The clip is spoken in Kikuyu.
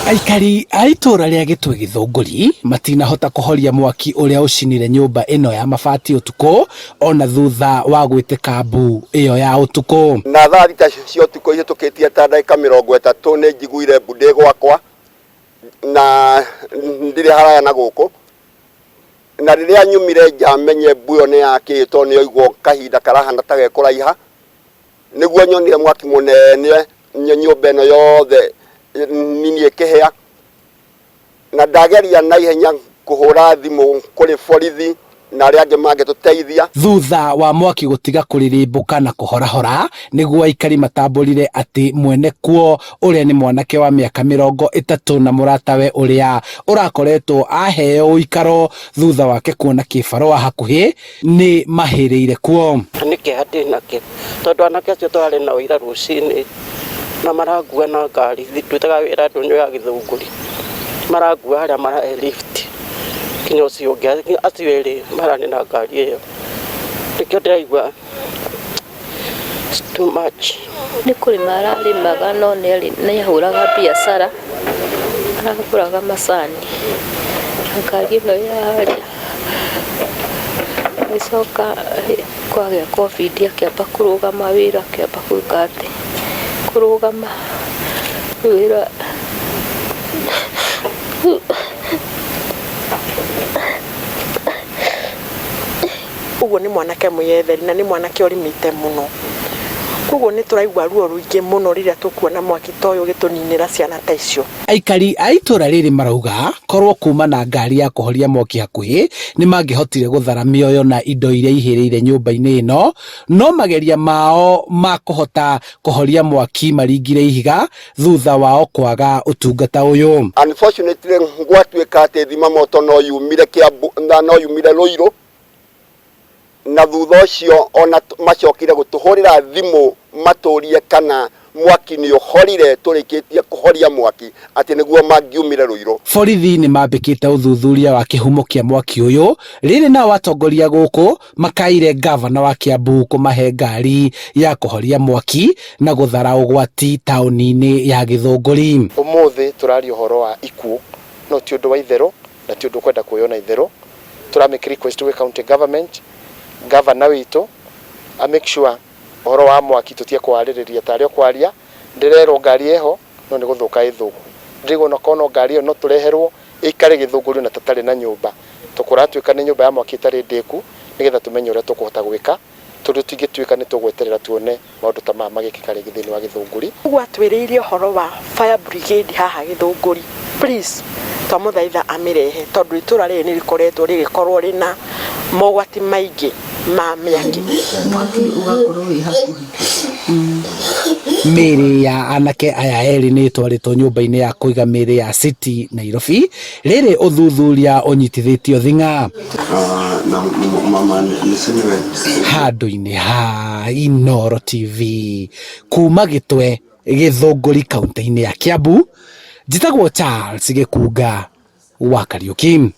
Aikari a itura ria Gitwe Githunguri matinahota kuhoria mwaki uria ucinire nyumba ino ya mabati utuku ona thutha wa gwitika mbu iyo ya utuku. Na thaa thita cia utuku ihitukitie ta ndagika 30 ni njiguire mbu ndi gwakwa na ndire haraya na guku, na riria nyumire njamenye mbu iyo ni yakitwo ni oigwo kahinda karahana ta gekuraiha niguo nyonire mwaki munene nyumba ino yothe nini ekehea na ndageria na ihenya kuhura thimu kuri borithi na aria angi mangituteithia. Thutha wa mwaki gutiga kuririmbuka na kuhorahora niguo aikari matamburire ati mwene kuo uria ni mwanake wa miaka 30 na muratawe uria urakoretwo aheo uikaro thutha wake kuona kibarua hakuhi ni mahiriire kuo. Niki hati nake tondu anake acio twari na uira rucini na maragua na ngari twitaga wira ndunyo ya Githunguri maragua aria mara lift kinyo cio ungi acio eri marani na ngari iyo nikio ndiraigua too much. Ni kuri mararimaga no ni ahuraga biacara araguraga macani ngari ino yaria icoka kwagĩa covid akiamba kurugama wira akiamba kuga ati kurugama wira uguo ni mwanake mwiyetheri na ni mwanake urimite muno kuguo ni turaigua ruo ruingi muno riria tukuona mwaki toyo gituninira ciana ta icio. Aikari a itura riri marauga korwo kuma na ngari ya kuhoria mwaki hakuhi ni mangihotire guthara mioyo na indo iria ihiriire nyumba-ini ino no mageria mao ma kuhota kuhoria mwaki maringire ihiga thutha wao kwaga utungata uyu. Unfortunately gwatuika ati thima moto no yumire Kiambu na no yumire Ruiru na thutha ucio ona macokire gutuhurira thimu maturie kana mwaki ni uhorire turikitie kuhoria mwaki ati niguo mangiumire Ruiru. Borithi ni mambikite uthuthuria wa kihumo kia mwaki uyu riri na watongoria guku makaire gavana wa Kiambu kumahe ngari ya kuhoria mwaki na guthara ugwati tauni-ini ya Githunguri. Umuthi turari uhoro wa ikuo no ti undu wa ithero na ti undu kwenda kuyona ithero. Turamake request to county government governor witu a make sure uhoro wa mwaki tutie kwaririria tario kwaria ndirero ngari eho no ni guthuka ithuku ndigo no kono ngari no tureherwo ikare Githunguri na tatari na nyumba tukuratuika ni nyumba ya mwaki tari ndiku nigetha tumenye uria tukuhota gwika tondu tingituika ni tugweterera tuone maundu ta mama magikikare githini wa Githunguri. Gwatwiriirie uhoro wa fire brigade haha Githunguri please twamuthaitha amirehe tondu itura riri ni rikoretwo rigikorwo rina mogwati maingi ma miaki mwaki ugakorwo wi hakuhi. Miri ya anake aya eri ni twaritwo nyumba-ini ya kuiga miri ya City Nairobi riri uthuthuria unyitithitio thinga handu-ini ha Inooro TV kuma Gitwe Githunguri kaunti-ini ya Kiambu. Njitagwo Charles Gikunga wa Kariuki.